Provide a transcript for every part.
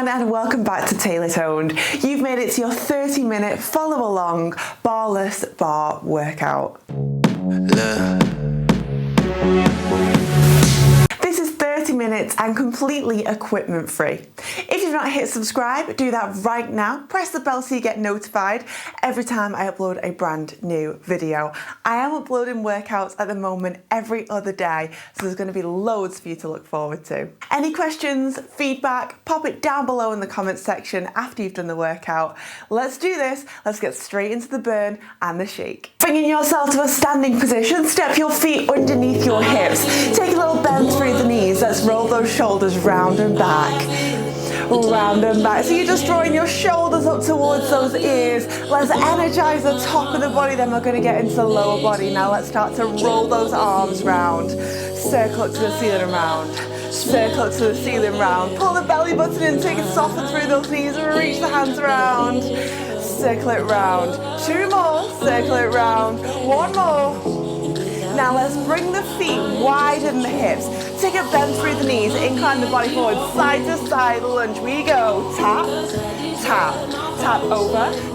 everyone and welcome back to TaylorToned. You've made it to your 30-minute follow along barless bar workout. This is 30 minutes and completely equipment free. If you've not hit subscribe, do that right now. Press the bell so you get notified every time I upload a brand new video. I am uploading workouts at the moment every other day, so there's going to be loads for you to look forward to. Any questions, feedback, pop it down below in the comments section after you've done the workout. Let's do this. Let's get straight into the burn and the shake. Bringing yourself to a standing position, step your feet underneath your hips. Take a little bend through the knees. Let's roll those shoulders round and back. Round and back. So you're just drawing your shoulders up towards those ears. Let's energize the top of the body, then we're going to get into the lower body. Now let's start to roll those arms round. Circle it to the ceiling and round. Circle it to the ceiling round. Pull the belly button in, take it soften through those knees and reach the hands round. Circle it round. Two more. Circle it round. One more. Now let's bring the feet widen the hips. Take a bend through the knees, incline the body forward, side to side lunge. We go tap, tap,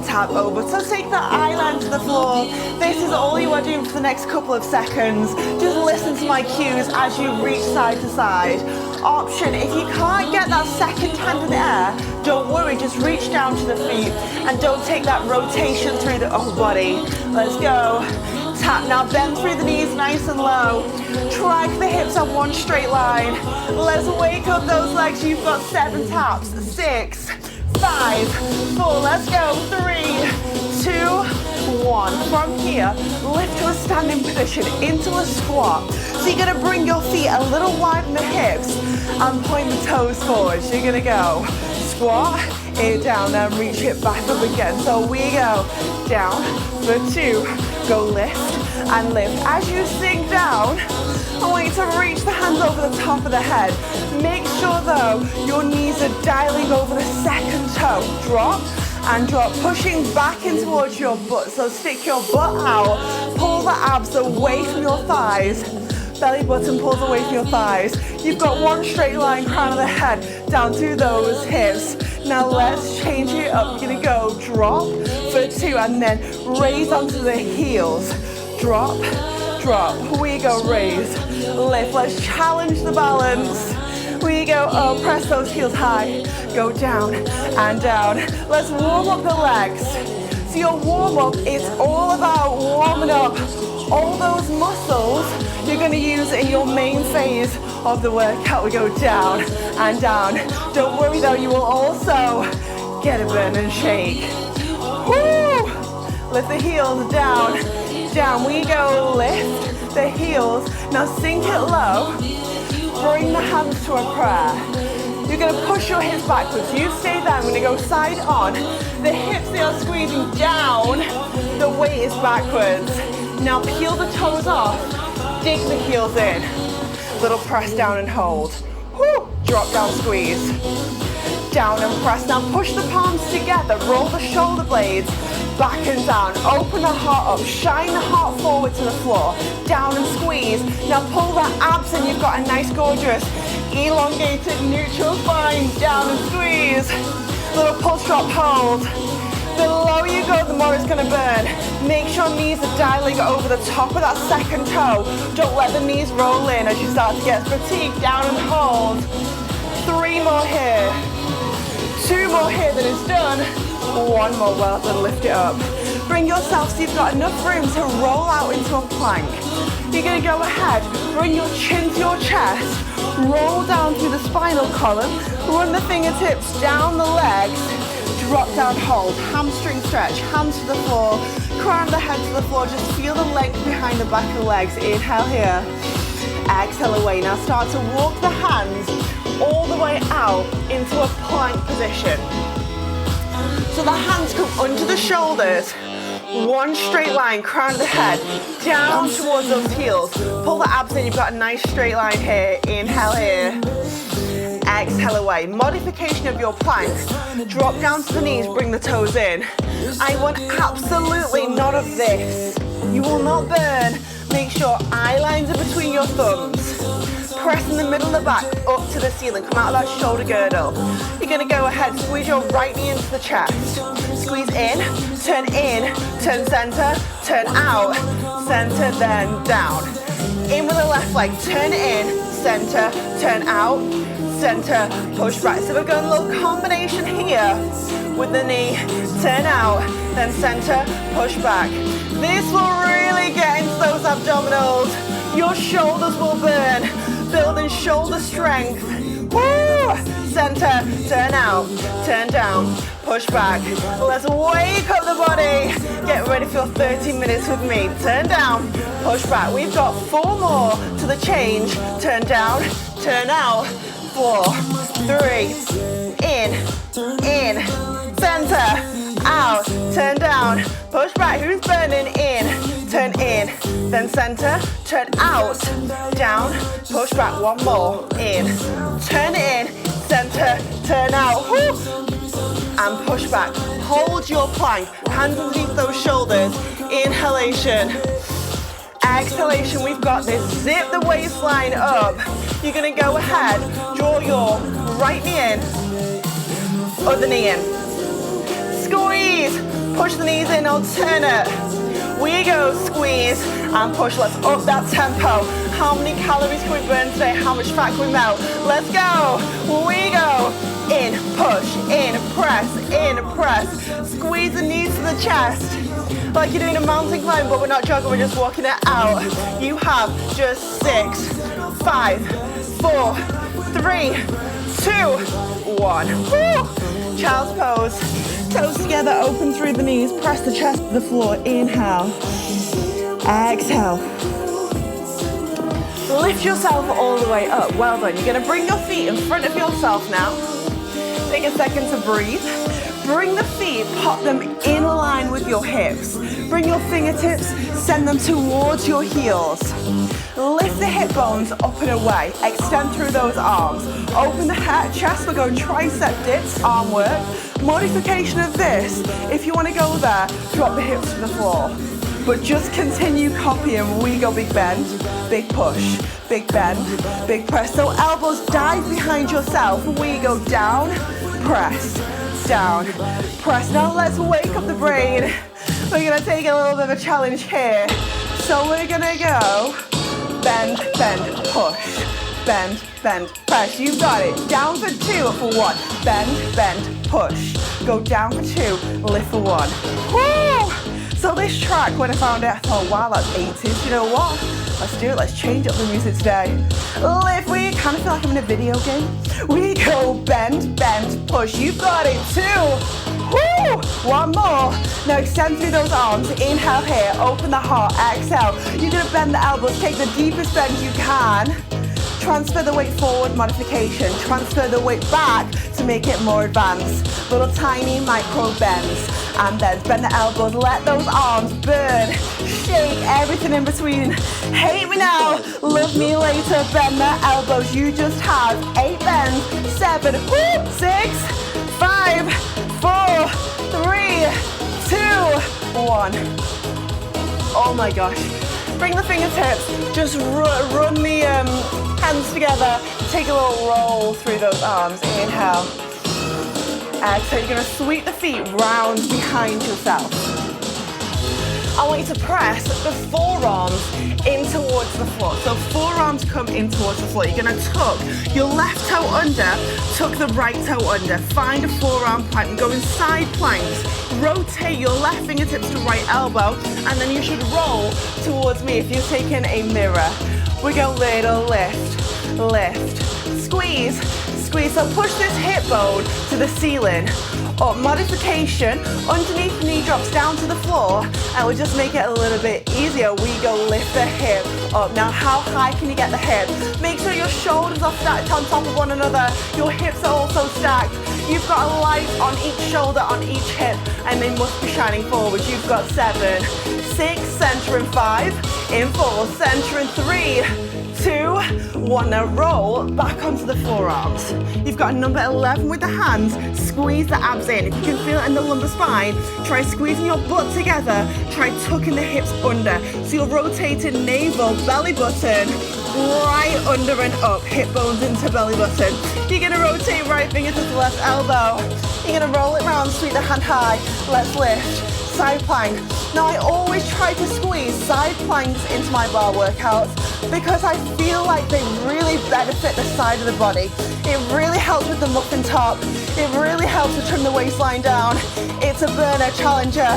tap over. So take the eye line to the floor. This is all you are doing for the next couple of seconds. Just listen to my cues as you reach side to side. Option, if you can't get that second hand in the air, don't worry, just reach down to the feet and don't take that rotation through the upper body. Let's go. Tap. Now bend through the knees nice and low. Drag the hips on one straight line. Let's wake up those legs. You've got 7 taps. 6, 5, 4. Let's go. 3, 2, 1. From here, lift to a standing position into a squat. So you're going to bring your feet a little wide in the hips and point the toes forward. So you're going to go squat, it down, then reach it back up again. So we go down for 2. Go lift and lift. As you sink down, I want you to reach the hands over the top of the head. Make sure though, your knees are dialing over the second toe. Drop and drop, pushing back in towards your butt. So stick your butt out, pull the abs away from your thighs. Belly button pulls away from your thighs. You've got one straight line, crown of the head, down to those hips. Now let's change it up. You're gonna go drop for 2 and then raise onto the heels. Drop, drop. We go raise, lift. Let's challenge the balance. We go up, press those heels high. Go down and down. Let's warm up the legs. So your warm up is all about warming up all those muscles you're going to use in your main phase of the workout. We go down and down. Don't worry though, you will also get a burn and shake. Woo! Lift the heels down, down. We go lift the heels. Now sink it low. Bring the hands to a prayer. You're going to push your hips backwards. You stay there. I'm going to go side on. The hips, they are squeezing down. The weight is backwards. Now peel the toes off. Dig the heels in. Little press down and hold. Woo. Drop down, squeeze. Down and press. Now push the palms together. Roll the shoulder blades back and down. Open the heart up. Shine the heart forward to the floor. Down and squeeze. Now pull the abs in. You've got a nice, gorgeous, elongated neutral spine. Down and squeeze. Little pulse drop, hold. The lower you go, the more it's going to burn. Make sure knees are dialing over the top of that second toe. Don't let the knees roll in as you start to get fatigued. Down and hold. 3 more here. 2 more here, then it's done. 1 more, well done, lift it up. Bring yourself so you've got enough room to roll out into a plank. You're going to go ahead, bring your chin to your chest, roll down through the spinal column, run the fingertips down the legs, drop down, hold, hamstring stretch, hands to the floor, crown the head to the floor, just feel the length behind the back of the legs. Inhale here, exhale away. Now start to walk the hands all the way out into a plank position. So the hands come under the shoulders, one straight line, crown of the head, down towards those heels. Pull the abs in, you've got a nice straight line here. Inhale here. Exhale away. Modification of your plank. Drop down to the knees, bring the toes in. I want absolutely none of this. You will not burn. Make sure eye lines are between your thumbs. Press in the middle of the back up to the ceiling. Come out of that shoulder girdle. You're you're gonna go ahead, squeeze your right knee into the chest. Squeeze in, turn center, turn out, center, then down. In with the left leg, turn in, center, turn out, center, push back. So we're going a little combination here with the knee, turn out, then center, push back. This will really get into those abdominals. Your shoulders will burn, building shoulder strength. Woo! Center, turn out, turn down, push back. Let's wake up the body. Get ready for 30 minutes with me. Turn down, push back. We've got 4 more to the change. Turn down, turn out, 4, 3, in, center, out, turn down, push back. Who's burning? In, then center, turn out, down, push back. 1 more, in, turn in, center, turn out, and push back. Hold your plank, hands underneath those shoulders. Inhalation, exhalation. We've got this. Zip the waistline up. You're gonna go ahead, draw your right knee in, other knee in. Squeeze, push the knees in, alternate. We go, squeeze and push. Let's up that tempo. How many calories can we burn today? How much fat can we melt? Let's go. We go. In, push, in, press. Squeeze the knees to the chest. Like you're doing a mountain climb, but we're not jogging, we're just walking it out. You have just 6, 5, 4, 3, 2, 1. Woo. Child's pose. Toes together, open through the knees, press the chest to the floor. Inhale, exhale. Lift yourself all the way up. Well done. You're going to bring your feet in front of yourself now. Take a second to breathe. Bring the feet, pop them in line with your hips. Bring your fingertips, send them towards your heels. Lift the hip bones up and away. Extend through those arms. Open the chest. We're going tricep dips, arm work. Modification of this, if you want to go there, drop the hips to the floor. But just continue copying. We go big bend, big push, big bend, big press. So elbows dive behind yourself. We go down, press, down, press. Now let's wake up the brain. We're going to take a little bit of a challenge here. So we're going to go bend, bend, push, bend, bend, press. You've got it. Down for 2 for 1. Bend, bend, push. Go down for 2, lift for 1. Woo! So this track, when I found it, I thought, wow, that's 80s. You know what? Let's do it. Let's change up the music today. Lift. We kind of feel like I'm in a video game. We go bend, bend, push. You've got it. 2. Woo! 1 more. Now extend through those arms. Inhale here. Open the heart. Exhale. You're going to bend the elbows. Take the deepest bend you can. Transfer the weight forward, modification. Transfer the weight back to make it more advanced. Little tiny micro bends and bends. Bend the elbows, let those arms burn. Shake everything in between. Hate me now, love me later. Bend the elbows. You just have 8 bends. 7, 6, 5, 4, 3, 2, 1. Oh my gosh. Bring the fingertips. Just run the hands together. Take a little roll through those arms. Inhale. Exhale. You're going to sweep the feet round behind yourself. I want you to press the forearms in towards the floor. So forearms come in towards the floor. You're going to tuck your left toe under, tuck the right toe under. Find a forearm plank. Go in side planks. Rotate your left fingertips to right elbow, and then you should roll towards me if you're taking a mirror. We go little lift, lift, squeeze, squeeze. So push this hip bone to the ceiling. Up, modification, underneath knee drops down to the floor, and we'll just make it a little bit easier. We go lift the hip up. Now how high can you get the hip? Make sure your shoulders are stacked on top of one another. Your hips are also stacked. You've got a light on each shoulder, on each hip, and they must be shining forward. You've got 7, 6, center in 5, in 4, center in 3, 2, 1. Now roll back onto the forearms. You've got a number 11 with the hands. Squeeze the abs in. If you can feel it in the lumbar spine, try squeezing your butt together. Try tucking the hips under. So you're rotating navel, belly button, right under and up. Hip bones into belly button. You're gonna rotate right finger to the left elbow. You're gonna roll it around, sweep the hand high. Let's lift. Side plank. Now I always try to squeeze side planks into my bar workouts because I feel like they really benefit the side of the body. It really helps with the muffin top. It really helps to trim the waistline down. It's a burner challenger.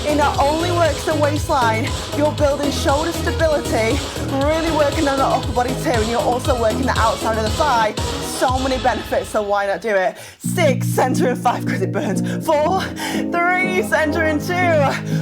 It not only works the waistline, you're building shoulder stability, really working on the upper body too, and you're also working the outside of the thigh. So many benefits, so why not do it? 6, center in 5 because it burns. 4, 3, center in 2,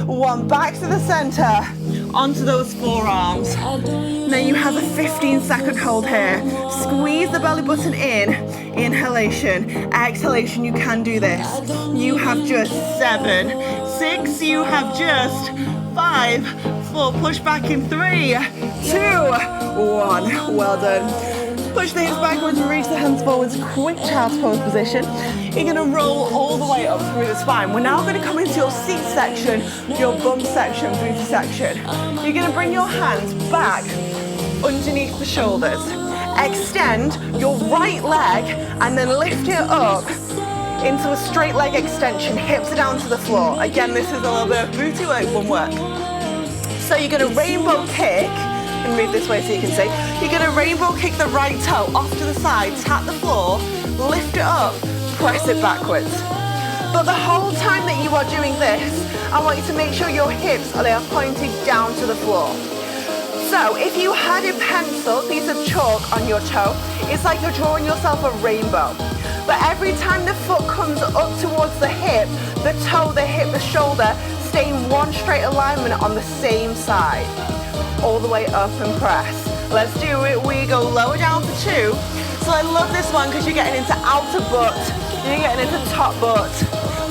1, back to the center, onto those forearms. Now you have a 15-second hold here. Squeeze the belly button in, inhalation, exhalation, you can do this. You have just 7, 6, you have just 5, 4, push back in 3, 2, 1, well done. Push the hips backwards and reach the hands forwards, quick child's pose position. You're gonna roll all the way up through the spine. We're now gonna come into your seat section, your bum section, booty section. You're gonna bring your hands back underneath the shoulders. Extend your right leg and then lift it up into a straight leg extension. Hips are down to the floor. Again, this is a little bit of booty work, bum work. So you're gonna rainbow kick, and move this way so you can see. You're gonna rainbow kick the right toe off to the side, tap the floor, lift it up, press it backwards. But the whole time that you are doing this, I want you to make sure your hips are pointing down to the floor. So if you had a pencil, piece of chalk on your toe, it's like you're drawing yourself a rainbow. But every time the foot comes up towards the hip, the toe, the hip, the shoulder, stay in one straight alignment on the same side. All the way up and press. Let's do it. We go lower down for 2. So I love this one because you're getting into outer butt, you're getting into top butt.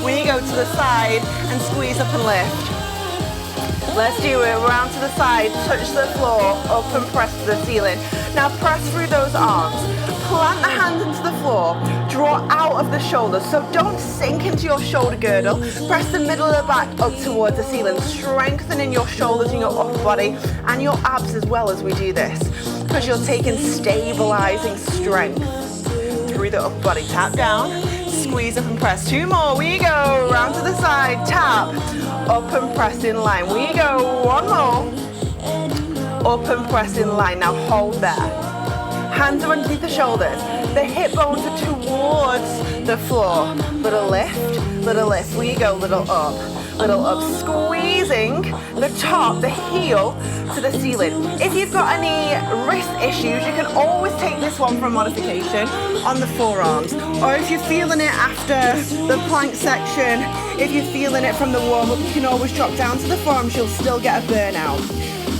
We go to the side and squeeze up and lift. Let's do it. Round to the side, touch the floor, up and press to the ceiling. Now press through those arms. Plant the hands into the floor, draw out of the shoulders, so don't sink into your shoulder girdle. Press the middle of the back up towards the ceiling, strengthening your shoulders and your upper body and your abs as well as we do this, because you're taking stabilizing strength through the upper body. Tap down, squeeze up and press. 2 more, we go, round to the side, tap, up and press in line. We go, 1 more, up and press in line. Now hold there. Hands are underneath the shoulders. The hip bones are towards the floor. Little lift. We go little up. Squeezing the top, the heel to the ceiling. If you've got any wrist issues, you can always take this one for a modification on the forearms. Or if you're feeling it after the plank section, if you're feeling it from the warm-up, you can always drop down to the forearms. You'll still get a burnout.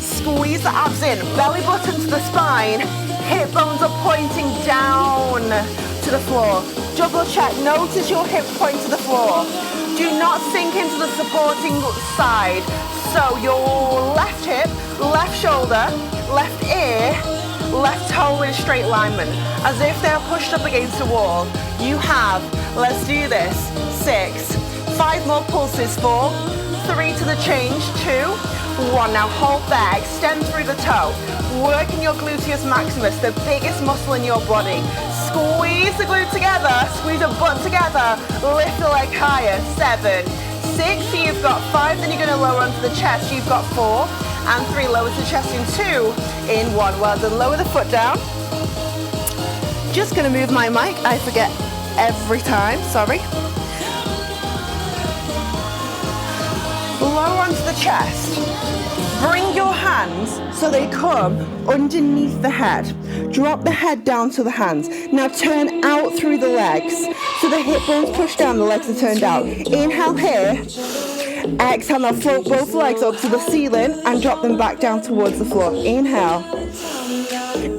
Squeeze the abs in, belly button to the spine. Hip bones are pointing down to the floor. Double check, notice your hips point to the floor. Do not sink into the supporting side. So your left hip, left shoulder, left ear, left toe in straight alignment, as if they're pushed up against a wall. You have, let's do this, 6, 5 more pulses, 4, 3 to the change, 2, 1. Now hold there, extend through the toe. Working your gluteus maximus, the biggest muscle in your body. Squeeze the glute together, squeeze the butt together, lift the leg higher. 7, 6, so you've got 5, then you're gonna lower onto the chest. You've got 4, and 3, lower to the chest in 2, in 1. Well done, lower the foot down. Just gonna move my mic, I forget every time, sorry. Lower onto the chest. Bring your hands so they come underneath the head. Drop the head down to the hands. Now turn out through the legs. So the hip bones push down, the legs are turned out. Inhale here. Exhale, now float both legs up to the ceiling and drop them back down towards the floor. Inhale.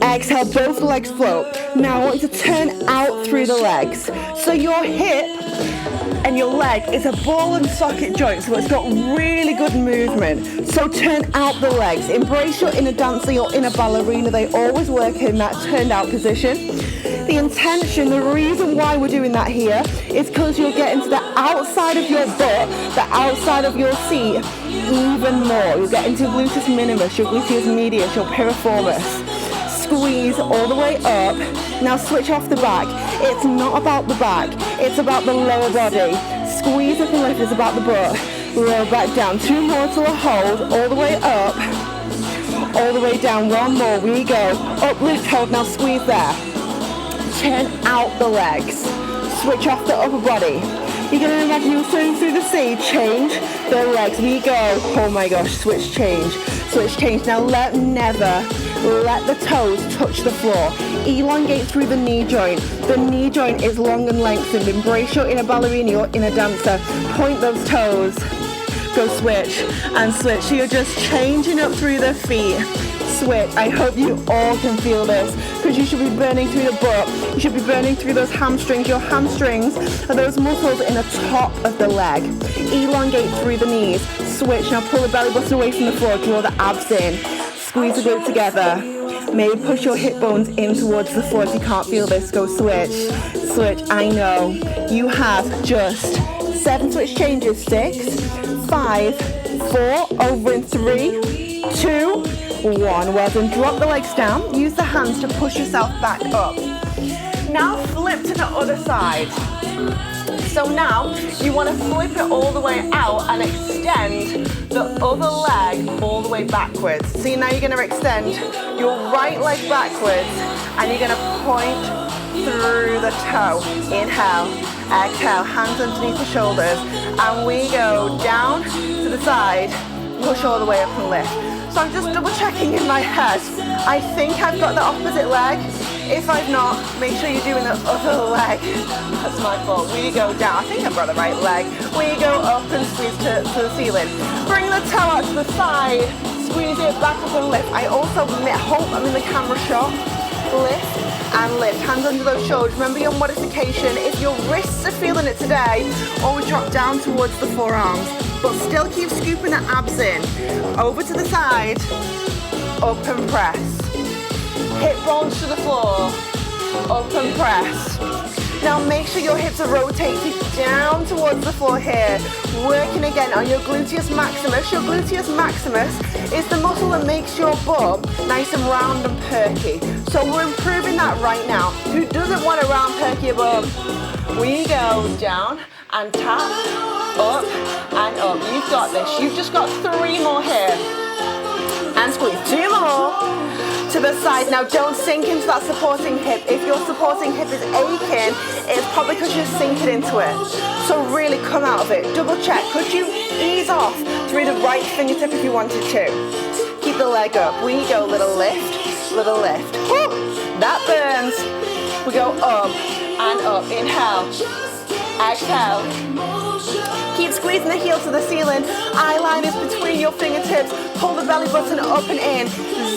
Exhale, both legs float. Now I want you to turn out through the legs. So your hip and your leg is a ball and socket joint, so it's got really good movement. So turn out the legs. Embrace your inner dancer, your inner ballerina. They always work in that turned out position. The intention, the reason why we're doing that here is because you're getting to the outside of your butt, the outside of your seat even more. You'll get into gluteus minimus, your gluteus medius, your piriformis. Squeeze all the way up. Now switch off the back. It's not about the back, it's about the lower body. Squeeze up and lift, it's about the butt. Roll back down. 2 more to a hold, all the way up, all the way down. 1 more, we go. Up, lift, hold, now squeeze there. Turn out the legs. Switch off the upper body. You're going to imagine you're swimming through the sea. Change the legs. We go. Oh my gosh, switch, change. Switch, change. Now never let the toes touch the floor. Elongate through the knee joint. The knee joint is long and lengthened. Embrace your inner ballerina, your inner dancer. Point those toes. Go switch and switch. So you're just changing up through the feet. Switch. I hope you all can feel this, because you should be burning through the butt. You should be burning through those hamstrings. Your hamstrings are those muscles in the top of the leg. Elongate through the knees. Switch. Now pull the belly button away from the floor. Draw the abs in. Squeeze the glutes together. Maybe push your hip bones in towards the floor. If you can't feel this, go switch. Switch. I know. You have just 7 switch changes. 6, 5, 4, over in 3, 2, 1. Well done. Drop the legs down. Use the hands to push yourself back up. Now flip to the other side. So now you want to flip it all the way out and extend the other leg all the way backwards. See, now you're going to extend your right leg backwards and you're going to point through the toe. Inhale, exhale, hands underneath the shoulders, and we go down to the side, push all the way up and lift. So I'm just double checking in my head. I think I've got the opposite leg. If I've not, make sure you're doing the other leg. That's my fault. We go down. I think I've got the right leg. We go up and squeeze to the ceiling. Bring the toe out to the side. Squeeze it back up and lift. I also hope I'm in the camera shot. Lift and lift. Hands under those shoulders. Remember your modification. If your wrists are feeling it today, always drop down towards the forearms. But still keep scooping the abs in. Over to the side. Up and press. Hip bones to the floor. Up and press. Now make sure your hips are rotated down towards the floor here. Working again on your gluteus maximus. Your gluteus maximus is the muscle that makes your bum nice and round and perky. So we're improving that right now. Who doesn't want a round, perky bum? We go down and tap, up and up. You've got this. You've just got 3 more here. And squeeze. 2 more. To the side. Now don't sink into that supporting hip. If your supporting hip is aching, it's probably because you're sinking into it. So really come out of it. Double check. Could you ease off through the right fingertip if you wanted to? Keep the leg up. We go little lift, little lift. Woo! That burns. We go up and up. Inhale. Exhale. Keep squeezing the heel to the ceiling. Eyeliners between your fingertips. Pull the belly button up and in.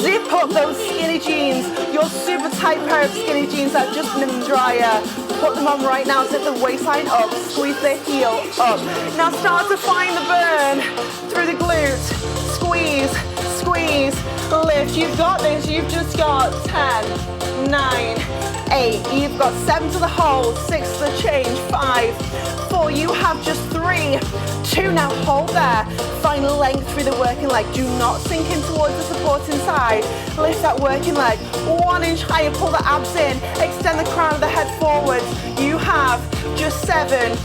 Zip up those skinny jeans. Your super tight pair of skinny jeans that have just been in the dryer. Put them on right now. Zip the waistline up. Squeeze the heel up. Now start to find the burn through the glute. Squeeze, squeeze, lift. You've got this. You've just got 10, 9, 8. You've got 7 to the hold, 6 to the change, 5, 4. You have just 3, 2. Now hold there. Find length through the working leg. Do not sink in towards the supporting side. Lift that working leg 1 inch higher. Pull the abs in. Extend the crown of the head forwards. You have just 7,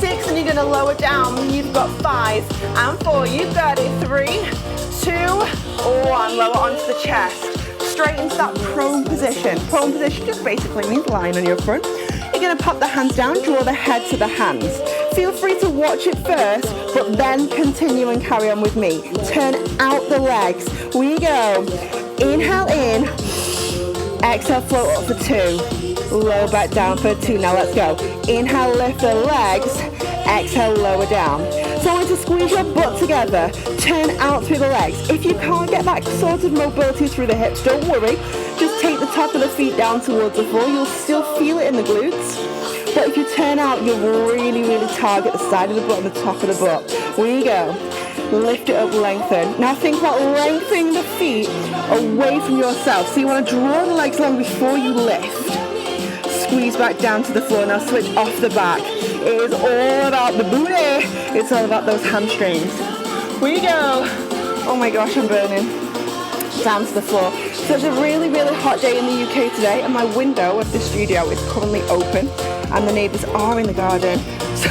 6, and you're going to lower down. You've got 5 and 4. You've got it. 3, 2, 1. Lower onto the chest. Straight into that prone position. Prone position just basically means lying on your front. You're going to pop the hands down, draw the head to the hands. Feel free to watch it first, but then continue and carry on with me. Turn out the legs. We go. Inhale in. Exhale, float up for 2. Lower back down for 2. Now let's go. Inhale, lift the legs. Exhale, lower down. So I want to squeeze your butt together. Turn out through the legs. If you can't get that sort of mobility through the hips, don't worry. Just take the top of the feet down towards the floor. You'll still feel it in the glutes. But if you turn out, you'll really, really target the side of the butt and the top of the butt. Here you go. Lift it up, lengthen. Now think about lengthening the feet away from yourself. So you want to draw the legs long before you lift. Squeeze back down to the floor. Now switch off the back. It is all about the booty. It's all about those hamstrings. Here you go. Oh my gosh, I'm burning. Down to the floor. So it's a really, really hot day in the UK today, and my window of the studio is currently open, and the neighbours are in the garden. So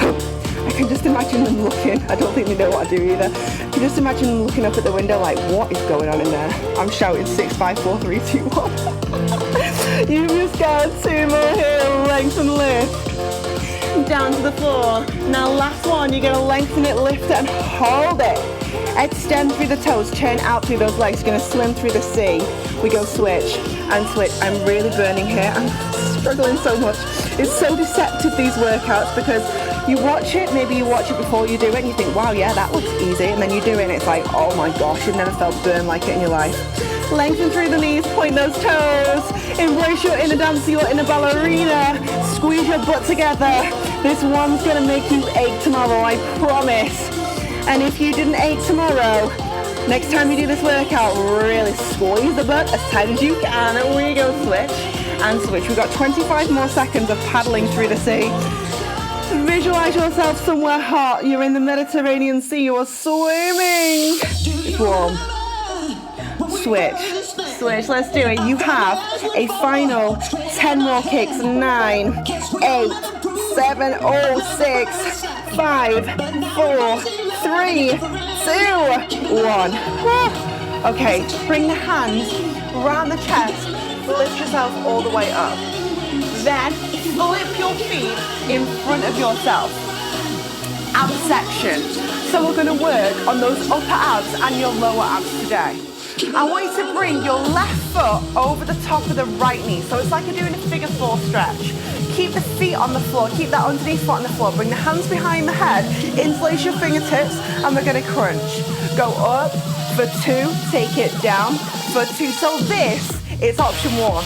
I can just imagine them looking. I don't think they know what I do either. I can just imagine them looking up at the window like, what is going on in there? I'm shouting 6, 5, 4, 3, 2, 1. You've just got 2 more here. Lengthen, lift. Down to the floor. Now last one, you're going to lengthen it, lift it, and hold it. Extend through the toes, turn out through those legs. You're going to swim through the sea. We go switch and switch. I'm really burning here. I'm struggling so much. It's so deceptive, these workouts, because you watch it, maybe you watch it before you do it and you think, wow, yeah, that looks easy. And then you do it and it's like, oh my gosh, you've never felt burn like it in your life. Lengthen through the knees, point those toes. Embrace your inner dancer, your inner ballerina. Squeeze your butt together. This one's going to make you ache tomorrow, I promise. And if you didn't ache tomorrow, next time you do this workout, really squeeze the butt as tight as you can. And we go switch and switch. We've got 25 more seconds of paddling through the sea. Visualize yourself somewhere hot. You're in the Mediterranean Sea. You are swimming. It's warm. Switch. Switch. Let's do it. You have a final 10 more kicks. 9, 8, 7, 6, 5, 4, 3, 2, 1. Okay, bring the hands around the chest, lift yourself all the way up. Then flip your feet in front of yourself. Absection. So we're going to work on those upper abs and your lower abs today. I want you to bring your left foot over the top of the right knee. So it's like you're doing a figure 4 stretch. Keep the feet on the floor, keep that underneath foot on the floor. Bring the hands behind the head, interlace your fingertips, and we're going to crunch. Go up for 2, take it down for 2. So this is option 1.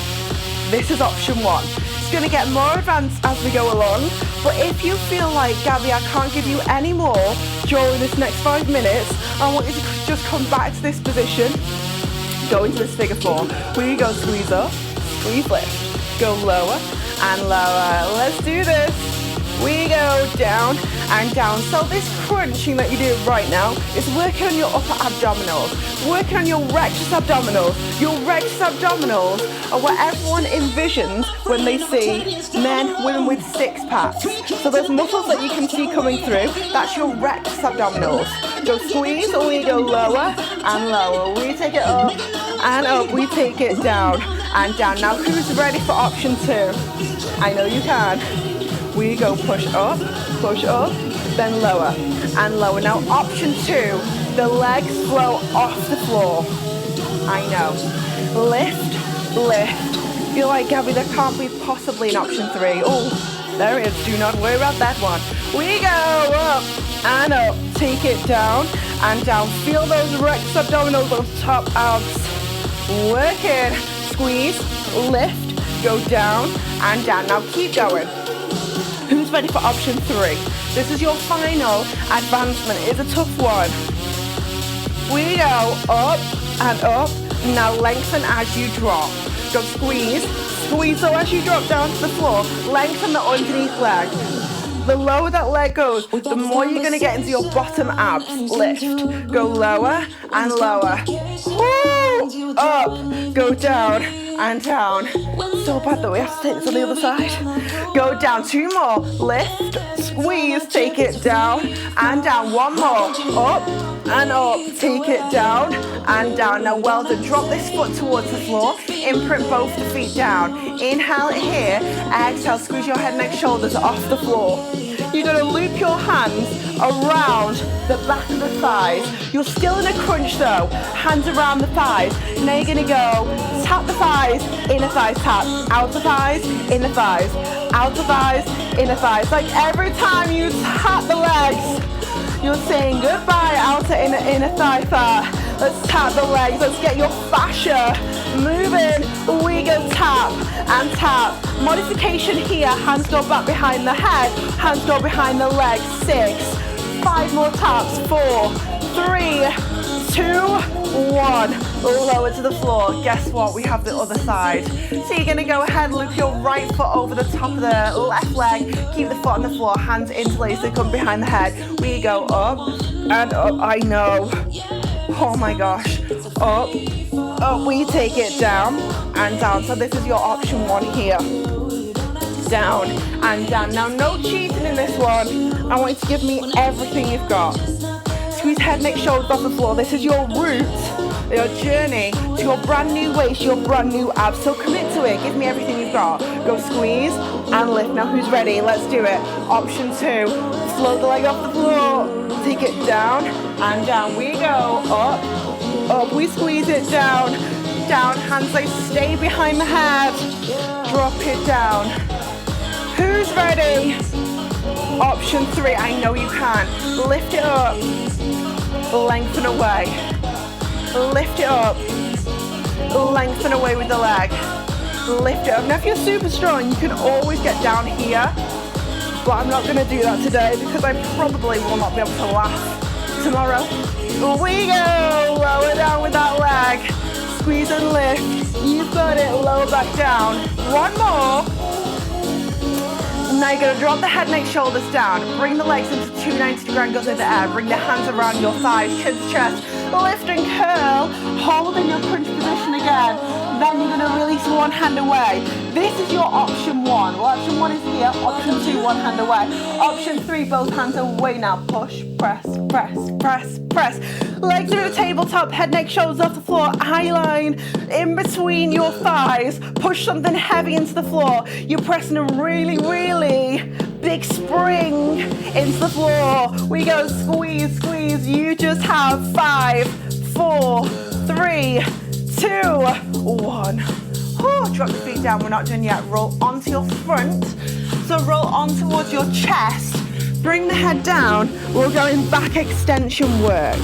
This is option 1. It's going to get more advanced as we go along, but if you feel like, Gabby, I can't give you any more during this next 5 minutes, I want you to just come back to this position. Go into this figure 4. Here you go, squeeze up, squeeze lift. Go lower and lower. Let's do this. We go down and down. So this crunching that you do right now is working on your upper abdominals, working on your rectus abdominals. Your rectus abdominals are what everyone envisions when they see men, women with 6-packs. So those muscles that you can see coming through, that's your rectus abdominals. Go squeeze, or we go lower and lower. We take it up and up. We take it down and down. Now who's ready for option 2? I know you can. We go push up, then lower and lower. Now option 2, the legs flow off the floor. I know. Lift, lift. You're like, Gabby, there can't be possibly an option 3. Oh, there it is. Do not worry about that one. We go up and up. Take it down and down. Feel those rectus abdominals, those top abs. Work it. Squeeze, lift, go down and down. Now keep going. Who's ready for option 3? This is your final advancement. It's a tough one. We go up and up. Now lengthen as you drop. Go squeeze, squeeze. So as you drop down to the floor, lengthen the underneath leg. The lower that leg goes, the more you're going to get into your bottom abs. Lift. Go lower and lower. Woo! Up. Go down and down. So bad that we have to take this on the other side. Go down. 2 more. Lift. Squeeze. Take it down and down. 1 more. Up and up. Take it down and down. Now well done. Drop this foot towards the floor. Imprint both the feet down. Inhale here. Exhale. Squeeze your head, neck, shoulders off the floor. You're going to loop your hands around the back of the thighs. You're still in a crunch though. Hands around the thighs. Now you're going to go tap the thighs, inner thighs tap. Out the thighs, inner thighs. Out the thighs, inner thighs. Like every time you tap the legs, you're saying goodbye outer inner thigh fat. Let's tap the legs. Let's get your fascia moving. We go tap and tap. Modification here. Hands go back behind the head. Hands go behind the legs. 6. 5 more taps. 4, 3, 2, 1. Lower to the floor. Guess what? We have the other side. So you're going to go ahead, loop your right foot over the top of the left leg. Keep the foot on the floor. Hands interlace. They come behind the head. We go up and up. I know. Oh my gosh. Up. Up. We take it down and down. So this is your option 1 here. Down and down. Now no cheating in this one. I want you to give me everything you've got. Squeeze head, neck, shoulders off the floor. This is your route, your journey to your brand new waist, your brand new abs. So commit to it. Give me everything you've got. Go squeeze and lift. Now who's ready? Let's do it. Option 2. Float the leg off the floor. Take it down and down. We go up, up. We squeeze it down, down. Hands they stay behind the head. Drop it down. Who's ready? Option 3. I know you can. Lift it up. Lengthen away. Lift it up. Lengthen away with the leg. Lift it up. Now if you're super strong, you can always get down here. But I'm not going to do that today because I probably will not be able to laugh tomorrow. We go. Lower down with that leg. Squeeze and lift. You've got it. Lower back down. 1 more. Now you're going to drop the head, neck, shoulders down. Bring the legs into 290-degree angles in the air. Bring the hands around your thighs, chin to chest. Lift and curl. Hold in your crunch position again. Then you're going to release one hand away. This is your option 1. Well, option 1 is here. Option 2, one hand away. Option 3, both hands away now. Push, press, press, press, press. Legs are at the tabletop, head, neck, shoulders off the floor. Eye line in between your thighs. Push something heavy into the floor. You're pressing a really, really big spring into the floor. We go squeeze, squeeze. You just have 5, 4, 3, 2, 1. Oh, drop your feet down. We're not done yet. Roll onto your front. So roll on towards your chest. Bring the head down. We're going back extension work.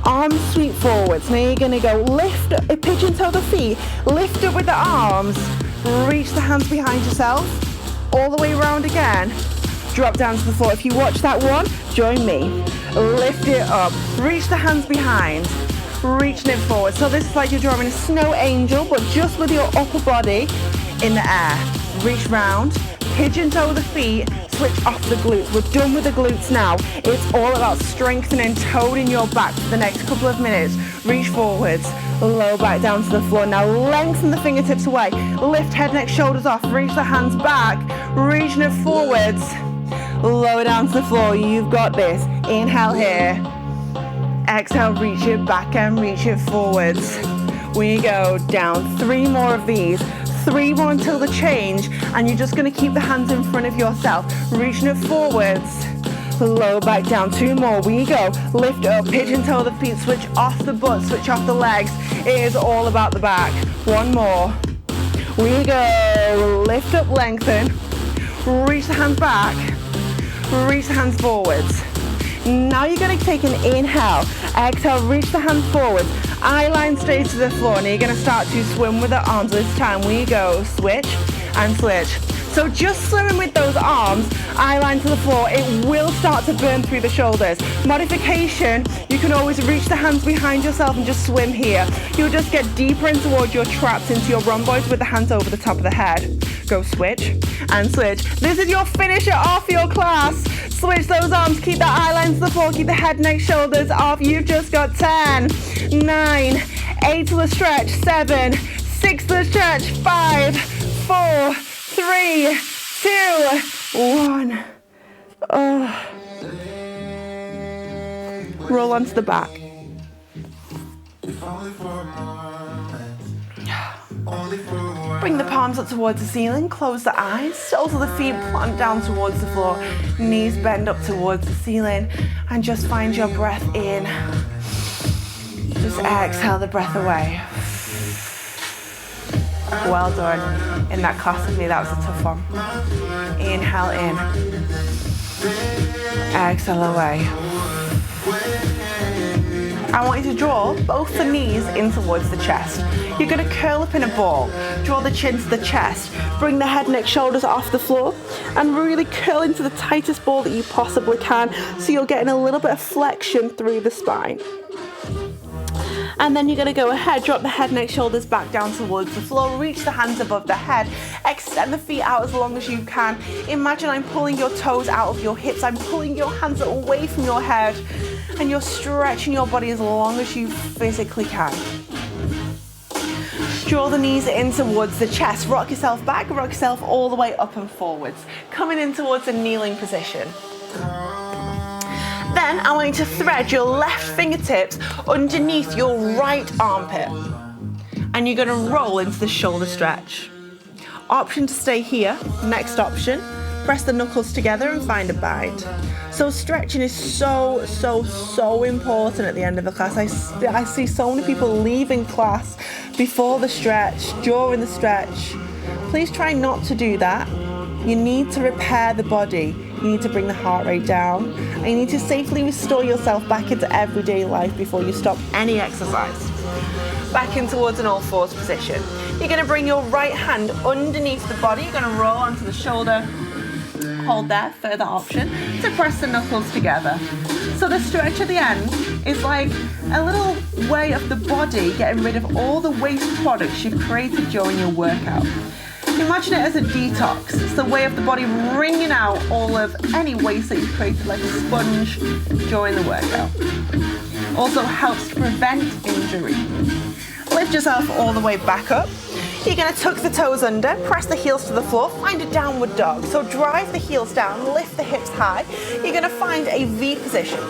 Arms sweep forwards. Now you're going to go lift, pigeon toe the feet. Lift up with the arms. Reach the hands behind yourself. All the way around again. Drop down to the floor. If you watch that one, join me. Lift it up. Reach the hands behind. Reaching it forward. So this is like you're drawing a snow angel, but just with your upper body in the air. Reach round, pigeon toe the feet, switch off the glutes. We're done with the glutes now. It's all about strengthening, toning your back for the next couple of minutes. Reach forwards, low back down to the floor. Now lengthen the fingertips away. Lift head, neck, shoulders off. Reach the hands back, reaching it forwards. Lower down to the floor. You've got this. Inhale here. Exhale, reach it back and reach it forwards. We go down. 3 more of these. 3 more until the change. And you're just going to keep the hands in front of yourself. Reaching it forwards. Low back down. 2 more. We go. Lift up. Pigeon toe the feet. Switch off the butt. Switch off the legs. It is all about the back. 1 more. We go. Lift up, lengthen. Reach the hands back. Reach the hands forwards. Now you're going to take an inhale. Exhale, reach the hands forward. Eye line stays to the floor. Now you're going to start to swim with the arms. This time we go switch and switch. So just swimming with those arms, eye line to the floor, it will start to burn through the shoulders. Modification, you can always reach the hands behind yourself and just swim here. You'll just get deeper in towards your traps, into your rhomboids with the hands over the top of the head. Go switch and switch. This is your finisher off your class. Switch those arms, keep that eye line to the floor, keep the head, neck, shoulders off. You've just got 10, 9, 8 to the stretch, 7, 6 to the stretch, 5, 4, 3, 2, 1. Oh. Roll onto the back. Bring the palms up towards the ceiling, close the eyes, soles of the feet plant down towards the floor, knees bend up towards the ceiling, and just find your breath in. Just exhale the breath away. Well done. In that class with me, that was a tough one. Inhale in. Exhale away. I want you to draw both the knees in towards the chest. You're going to curl up in a ball, draw the chin to the chest, bring the head, neck, shoulders off the floor, and really curl into the tightest ball that you possibly can, so you're getting a little bit of flexion through the spine. And then you're going to go ahead, drop the head, neck, shoulders back down towards the floor, reach the hands above the head, extend the feet out as long as you can. Imagine I'm pulling your toes out of your hips, I'm pulling your hands away from your head, and you're stretching your body as long as you physically can. Draw the knees in towards the chest, rock yourself back, rock yourself all the way up and forwards, coming in towards a kneeling position. Then I want you to thread your left fingertips underneath your right armpit. And you're going to roll into the shoulder stretch. Option to stay here. Next option, press the knuckles together and find a bind. So stretching is so important at the end of the class. I see so many people leaving class before the stretch, during the stretch. Please try not to do that. You need to repair the body. You need to bring the heart rate down, and you need to safely restore yourself back into everyday life before you stop any exercise. Back in towards an all fours position. You're going to bring your right hand underneath the body. You're going to roll onto the shoulder. Hold there, further option, to press the knuckles together. So the stretch at the end is like a little way of the body getting rid of all the waste products you've created during your workout. Imagine it as a detox. It's the way of the body wringing out all of any waste that you've created like a sponge during the workout. Also helps to prevent injury. Lift yourself all the way back up. You're going to tuck the toes under, press the heels to the floor, find a downward dog. So drive the heels down, lift the hips high. You're going to find a V position.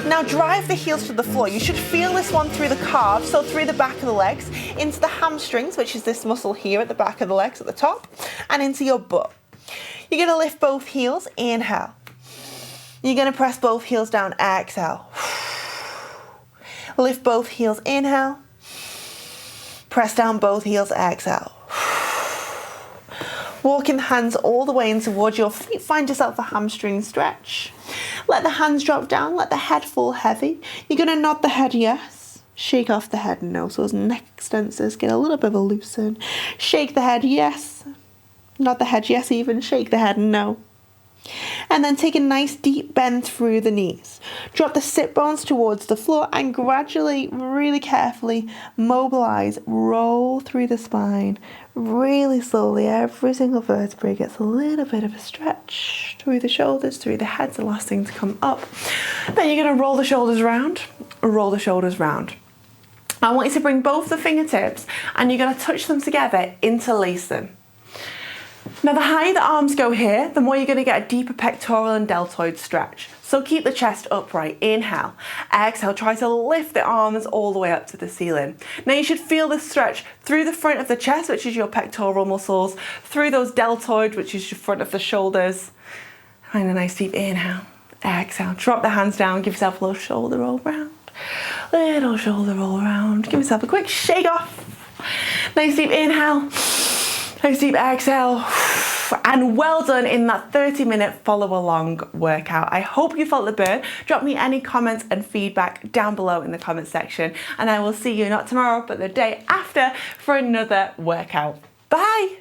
Now drive the heels to the floor. You should feel this one through the calves, so through the back of the legs, into the hamstrings, which is this muscle here at the back of the legs at the top, and into your butt. You're going to lift both heels, inhale. You're going to press both heels down, exhale. Lift both heels, inhale. Press down both heels, exhale. Walking the hands all the way in towards your feet. Find yourself a hamstring stretch. Let the hands drop down, let the head fall heavy. You're going to nod the head yes. Shake off the head no. So those neck extensors get a little bit of a loosen. Shake the head yes. Nod the head yes even. Shake the head no. And then take a nice deep bend through the knees. Drop the sit bones towards the floor and gradually, really carefully mobilize, roll through the spine. Really slowly, every single vertebrae gets a little bit of a stretch through the shoulders, through the head, the last thing to come up. Then you're going to roll the shoulders round, roll the shoulders round. I want you to bring both the fingertips and you're going to touch them together, interlace them. Now the higher the arms go here, the more you're going to get a deeper pectoral and deltoid stretch. So keep the chest upright, inhale. Exhale, try to lift the arms all the way up to the ceiling. Now you should feel the stretch through the front of the chest, which is your pectoral muscles, through those deltoid, which is your front of the shoulders. Find a nice deep inhale. Exhale, drop the hands down, give yourself a little shoulder roll round. Little shoulder roll around. Give yourself a quick shake off. Nice deep inhale. Nice deep exhale. And well done in that 30-minute follow-along workout. I hope you felt the burn. Drop me any comments and feedback down below in the comment section. And I will see you not tomorrow, but the day after for another workout. Bye.